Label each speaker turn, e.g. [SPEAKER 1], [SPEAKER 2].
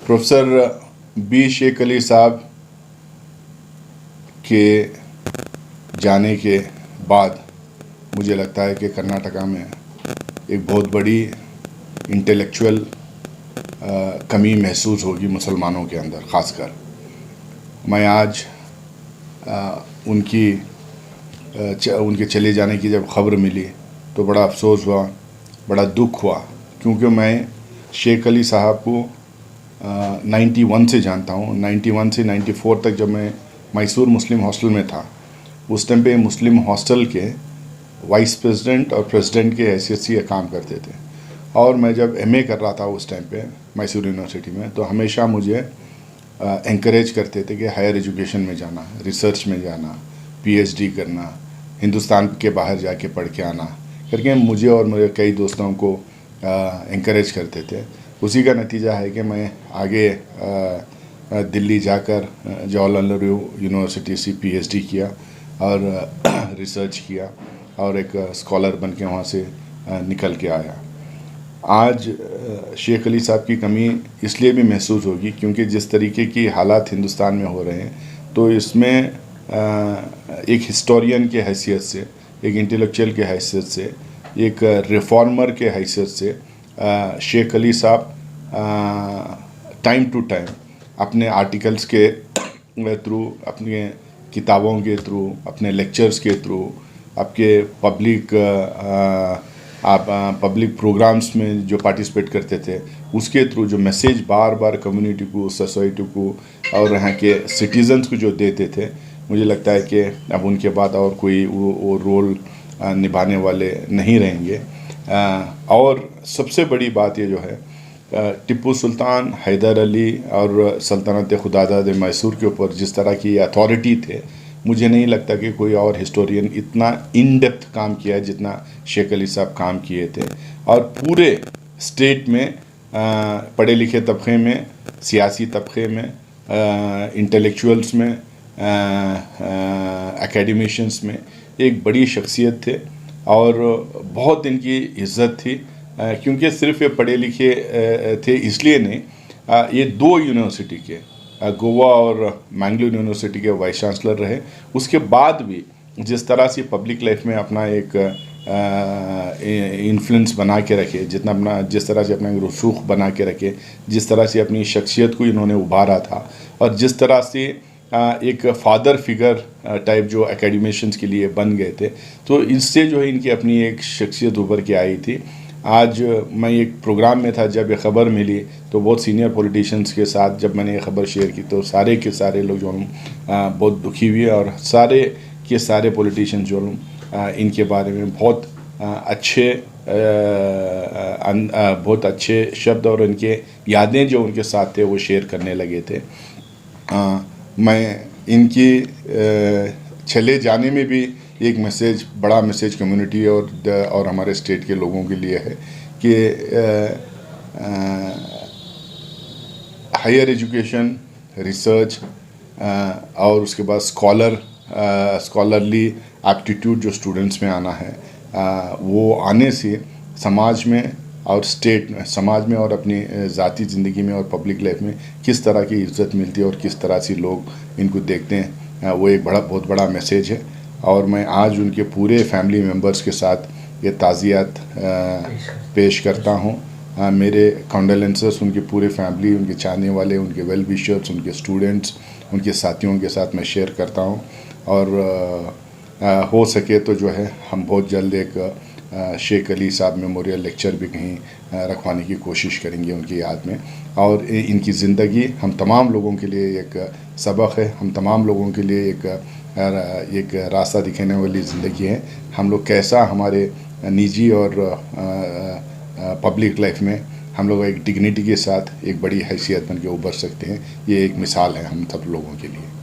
[SPEAKER 1] Professor B Sheikh Ali साहब के जाने के बाद मुझे लगता है कि कर्नाटका में एक बहुत बड़ी इंटेलेक्चुअल कमी महसूस होगी मुसलमानों के अंदर ख़ासकर। मैं आज उनके चले जाने की जब ख़बर मिली तो बड़ा अफसोस हुआ, बड़ा दुख हुआ, क्योंकि मैं शेख अली साहब को 91 से जानता हूँ। 91 से 94 तक जब मैं मैसूर मुस्लिम हॉस्टल में था, उस टाइम पे मुस्लिम हॉस्टल के वाइस प्रेसिडेंट और प्रेसिडेंट के हैसियत से काम करते थे। और मैं जब एमए कर रहा था उस टाइम पे मैसूर यूनिवर्सिटी में, तो हमेशा मुझे एनकरेज करते थे कि हायर एजुकेशन में जाना, रिसर्च में जाना, पीएचडी करना, हिंदुस्तान के बाहर जाके पढ़ के आना करके मुझे और मेरे कई दोस्तों को एनकरेज करते थे। उसी का नतीजा है कि मैं आगे दिल्ली जाकर जवाहरलाल नेहरू यूनिवर्सिटी से पीएचडी किया और रिसर्च किया और एक स्कॉलर बन के वहाँ से निकल के आया। आज शेख अली साहब की कमी इसलिए भी महसूस होगी क्योंकि जिस तरीके की हालात हिंदुस्तान में हो रहे हैं, तो इसमें एक हिस्टोरियन के हैसियत से, एक इंटेलेक्चुअल के हैसियत से, एक रिफॉर्मर के हैसियत से शेख अली साहब टाइम टू टाइम अपने आर्टिकल्स के थ्रू, अपने किताबों के थ्रू, अपने लेक्चर्स के थ्रू, आपके पब्लिक प्रोग्राम्स में जो पार्टिसिपेट करते थे, उसके थ्रू जो मैसेज बार बार कम्युनिटी को, सोसाइटी को और यहाँ के सिटीजन्स को जो देते थे, मुझे लगता है कि अब उनके बाद और कोई वो रोल निभाने वाले नहीं रहेंगे। और सबसे बड़ी बात ये जो है, टिप्पू सुल्तान, हैदर अली और सल्तनत खुदादाद मैसूर के ऊपर जिस तरह की अथॉरिटी थे, मुझे नहीं लगता कि कोई और हिस्टोरियन इतना इन डेप्थ काम किया है जितना शेख अली साहब काम किए थे। और पूरे स्टेट में पढ़े लिखे तबके में, सियासी तबके में, इंटेलेक्चुअल्स में, एकेडमिशियंस में एक बड़ी शख्सियत थे और बहुत इनकी इज़्ज़त थी, क्योंकि सिर्फ ये पढ़े लिखे थे इसलिए नहीं, ये दो यूनिवर्सिटी के, गोवा और मैंगलोर यूनिवर्सिटी के वाइस चांसलर रहे। उसके बाद भी जिस तरह से पब्लिक लाइफ में अपना एक इन्फ्लुएंस बना के रखे, जिस तरह से अपना रसूख बना के रखे, जिस तरह से अपनी शख्सियत को इन्होंने उभारा था, और जिस तरह से एक फादर फिगर टाइप जो एकेडमिशियंस के लिए बन गए थे, तो इससे जो है इनकी अपनी एक शख्सियत उभर के आई थी। आज मैं एक प्रोग्राम में था, जब ये ख़बर मिली तो बहुत सीनियर पॉलिटिशियंस के साथ जब मैंने ये ख़बर शेयर की तो सारे के सारे लोग जो बहुत दुखी हुए, और सारे के सारे पॉलिटिशियन जो इनके बारे में बहुत अच्छे शब्द और उनके यादें जो उनके साथ थे वो शेयर करने लगे थे। मैं इनकी चले जाने में भी एक मैसेज, बड़ा मैसेज कम्युनिटी और हमारे स्टेट के लोगों के लिए है कि हायर एजुकेशन, रिसर्च और उसके बाद स्कॉलरली एप्टीट्यूड जो स्टूडेंट्स में आना है, वो आने से समाज में और स्टेट में, समाज में और अपनी ज़ाती ज़िंदगी में और पब्लिक लाइफ में किस तरह की इज़्ज़त मिलती है और किस तरह से लोग इनको देखते हैं, वो एक बहुत बड़ा मैसेज है। और मैं आज उनके पूरे फैमिली मेम्बर्स के साथ ये ताज़ियत पेश करता हूँ। मेरे कंडोलेंसेस उनकी पूरे फैमिली, उनके चाहने वाले, उनके वेल विशर्स, उनके स्टूडेंट्स, उनके साथियों के साथ मैं शेयर करता हूँ। और हो सके तो जो है हम बहुत जल्द एक शेख अली साहब मेमोरियल लेक्चर भी कहीं रखवाने की कोशिश करेंगे उनकी याद में। और इनकी ज़िंदगी हम तमाम लोगों के लिए एक सबक है, हम तमाम लोगों के लिए एक रास्ता दिखाने वाली ज़िंदगी है। हम लोग कैसा हमारे निजी और पब्लिक लाइफ में हम लोग एक डिग्निटी के साथ एक बड़ी हैसियत बन के उभर सकते हैं, ये एक मिसाल है हम सब लोगों के लिए।